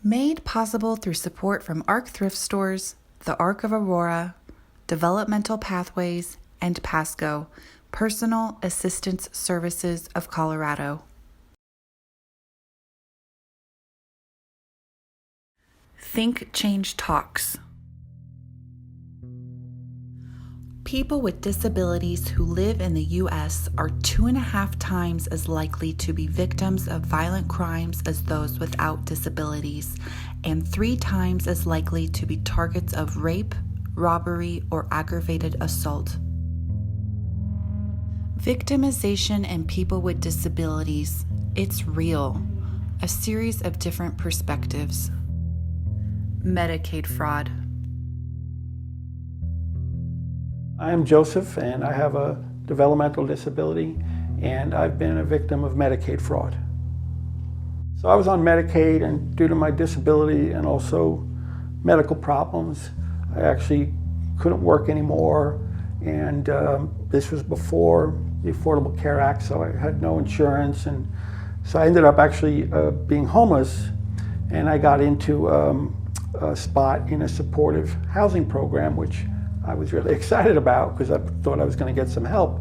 Made possible through support from ARC Thrift Stores, the ARC of Aurora, Developmental Pathways, and PASCO, Personal Assistance Services of Colorado. THINK+change talks. People with disabilities who live in the U.S. are 2.5 times as likely to be victims of violent crimes as those without disabilities, and 3 times as likely to be targets of rape, robbery, or aggravated assault. Victimization in people with disabilities, it's real. A series of different perspectives. Medicaid fraud. I am Joseph, and I have a developmental disability, and I've been a victim of Medicaid fraud. So I was on Medicaid, and due to my disability and also medical problems, I actually couldn't work anymore, and this was before the Affordable Care Act, so I had no insurance, and so I ended up actually being homeless, and I got into a spot in a supportive housing program, which I was really excited about because I thought I was going to get some help.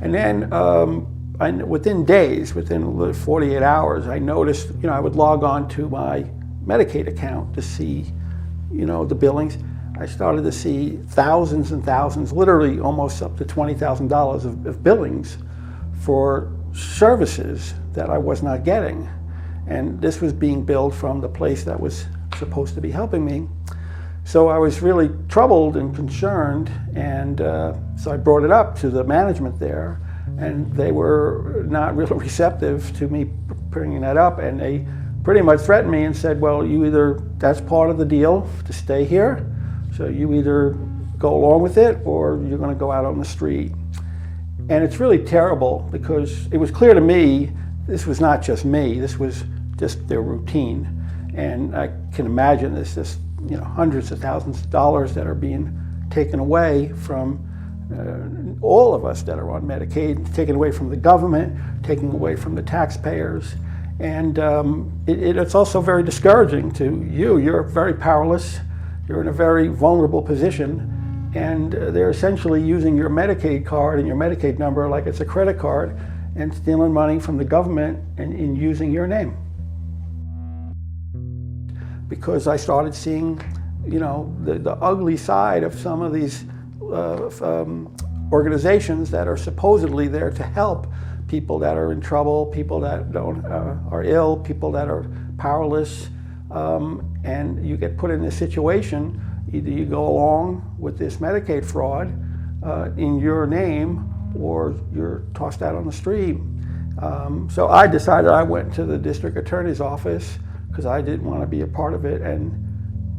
And then within days, within 48 hours, I noticed, I would log on to my Medicaid account to see, the billings. I started to see thousands and thousands, literally almost up to $20,000 of billings for services that I was not getting. And this was being billed from the place that was supposed to be helping me. So I was really troubled and concerned, and so I brought it up to the management there, and they were not really receptive to me bringing that up, and they pretty much threatened me and said, well, that's part of the deal to stay here, so you either go along with it or you're going to go out on the street. And it's really terrible because it was clear to me this was not just me, this was just their routine, and I can imagine this just hundreds of thousands of dollars that are being taken away from all of us that are on Medicaid, taken away from the government, taken away from the taxpayers. And it's also very discouraging to you. You're very powerless. You're in a very vulnerable position. And they're essentially using your Medicaid card and your Medicaid number like it's a credit card and stealing money from the government and using your name. Because I started seeing, the ugly side of some of these organizations that are supposedly there to help people that are in trouble, people that are ill, people that are powerless, and you get put in this situation. Either you go along with this Medicaid fraud in your name, or you're tossed out on the street. So I decided, I went to the district attorney's office because I didn't want to be a part of it, and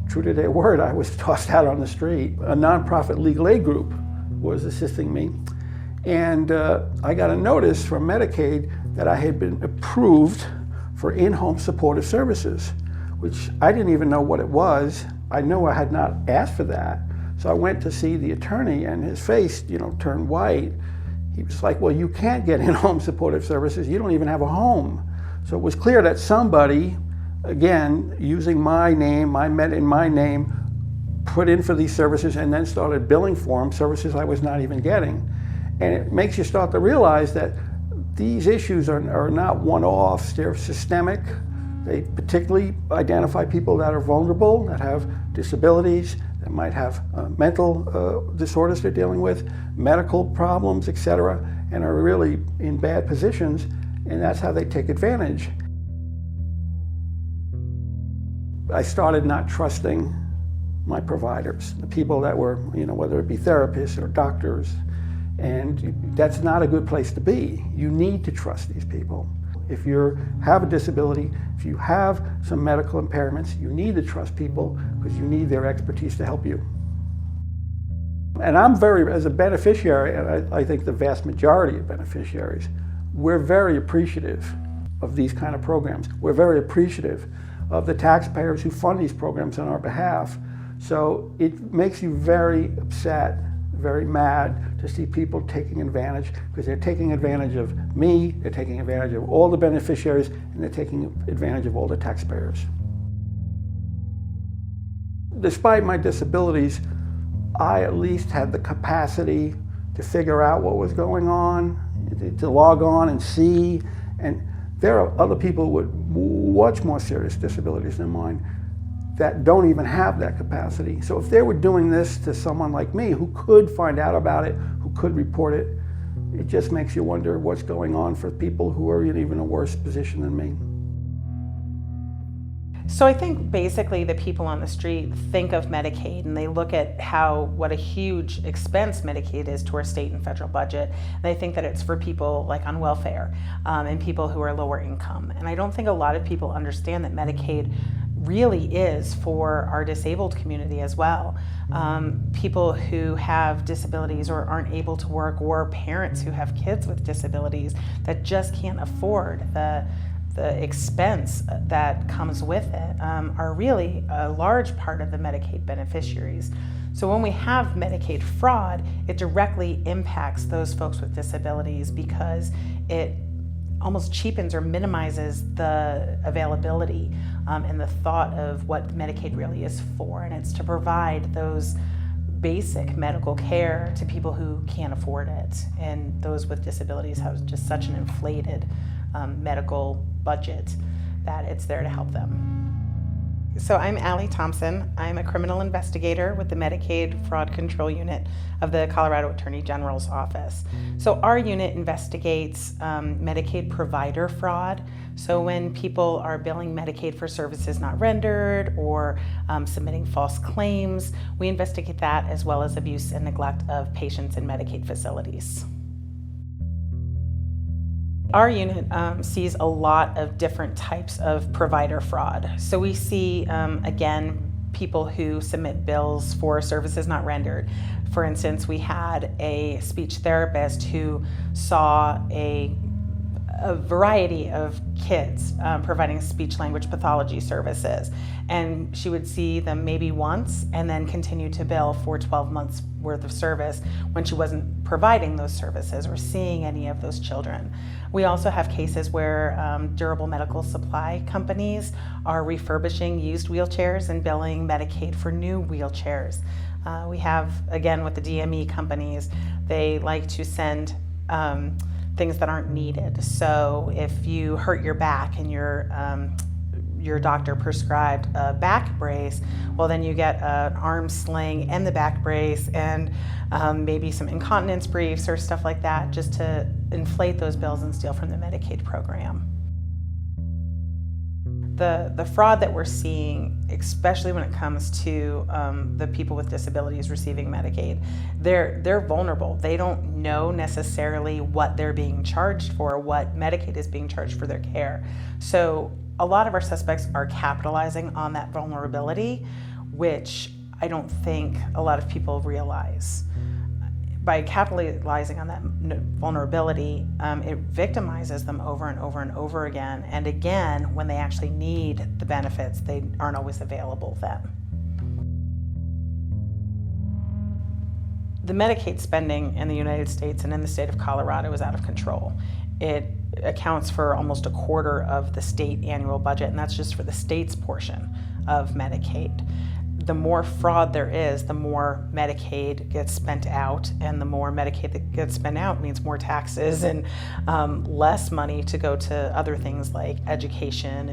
true to their word, I was tossed out on the street. A nonprofit legal aid group was assisting me, and I got a notice from Medicaid that I had been approved for in-home supportive services, which I didn't even know what it was. I know I had not asked for that, so I went to see the attorney, and his face, turned white. He was like, well, you can't get in-home supportive services, you don't even have a home. So it was clear that somebody, again, using my name, in my name, put in for these services and then started billing for them, services I was not even getting. And it makes you start to realize that these issues are not one-offs, they're systemic. They particularly identify people that are vulnerable, that have disabilities, that might have mental disorders they're dealing with, medical problems, etc., and are really in bad positions, and that's how they take advantage. I started not trusting my providers, the people that were, whether it be therapists or doctors, and that's not a good place to be. You need to trust these people. If you have a disability, if you have some medical impairments, you need to trust people because you need their expertise to help you. And as a beneficiary, and I think the vast majority of beneficiaries, we're very appreciative of these kind of programs. We're very appreciative of the taxpayers who fund these programs on our behalf. So it makes you very upset, very mad to see people taking advantage, because they're taking advantage of me, they're taking advantage of all the beneficiaries, and they're taking advantage of all the taxpayers. Despite my disabilities, I at least had the capacity to figure out what was going on, to log on and see. And there are other people with much more serious disabilities than mine that don't even have that capacity. So if they were doing this to someone like me who could find out about it, who could report it, it just makes you wonder what's going on for people who are in even a worse position than me. So I think basically the people on the street think of Medicaid and they look at what a huge expense Medicaid is to our state and federal budget. And they think that it's for people like on welfare and people who are lower income. And I don't think a lot of people understand that Medicaid really is for our disabled community as well. People who have disabilities or aren't able to work, or parents who have kids with disabilities that just can't afford the expense that comes with it, are really a large part of the Medicaid beneficiaries. So when we have Medicaid fraud, it directly impacts those folks with disabilities because it almost cheapens or minimizes the availability and the thought of what Medicaid really is for. And it's to provide those basic medical care to people who can't afford it. And those with disabilities have just such an inflated medical budget that it's there to help them. So I'm Allie Thompson. I'm a criminal investigator with the Medicaid Fraud Control Unit of the Colorado Attorney General's Office. So our unit investigates Medicaid provider fraud. So when people are billing Medicaid for services not rendered or submitting false claims, we investigate that, as well as abuse and neglect of patients in Medicaid facilities. Our unit sees a lot of different types of provider fraud. So we see, again, people who submit bills for services not rendered. For instance, we had a speech therapist who saw a variety of kids providing speech language pathology services, and she would see them maybe once and then continue to bill for 12 months worth of service when she wasn't providing those services or seeing any of those children. We also have cases where durable medical supply companies are refurbishing used wheelchairs and billing Medicaid for new wheelchairs. We have, again, with the DME companies, they like to send things that aren't needed. So if you hurt your back and your doctor prescribed a back brace, well, then you get an arm sling and the back brace and maybe some incontinence briefs or stuff like that, just to inflate those bills and steal from the Medicaid program. The fraud that we're seeing, especially when it comes to the people with disabilities receiving Medicaid, they're vulnerable. They don't know necessarily what they're being charged for, what Medicaid is being charged for their care. So a lot of our suspects are capitalizing on that vulnerability, which I don't think a lot of people realize. By capitalizing on that vulnerability, it victimizes them over and over and over again. And again, when they actually need the benefits, they aren't always available then. The Medicaid spending in the United States and in the state of Colorado is out of control. It accounts for almost a quarter of the state annual budget, and that's just for the state's portion of Medicaid. The more fraud there is, the more Medicaid gets spent out, and the more Medicaid that gets spent out means more taxes and less money to go to other things like education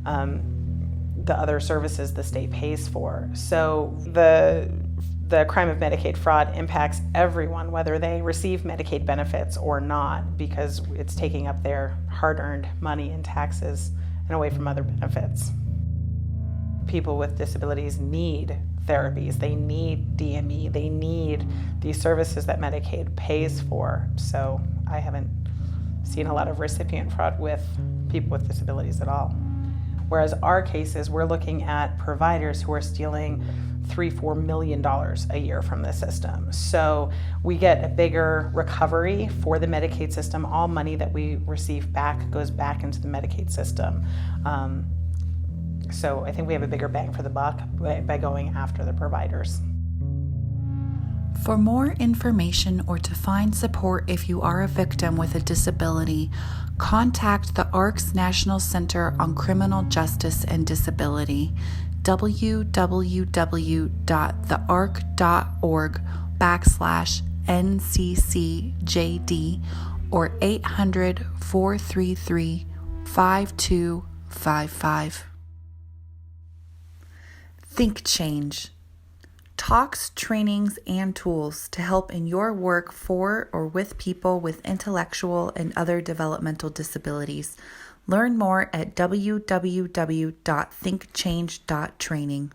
and the other services the state pays for. So the crime of Medicaid fraud impacts everyone, whether they receive Medicaid benefits or not, because it's taking up their hard-earned money and taxes and away from other benefits. People with disabilities need therapies, they need DME, they need these services that Medicaid pays for. So I haven't seen a lot of recipient fraud with people with disabilities at all. Whereas our cases, we're looking at providers who are stealing $3-4 million a year from the system. So we get a bigger recovery for the Medicaid system. All money that we receive back goes back into the Medicaid system. So I think we have a bigger bang for the buck by going after the providers. For more information or to find support if you are a victim with a disability, contact the ARC's National Center on Criminal Justice and Disability, www.thearc.org/NCCJD or 800-433-5255. THINK+change. Talks, trainings, and tools to help in your work for or with people with intellectual and other developmental disabilities. Learn more at www.thinkchange.training.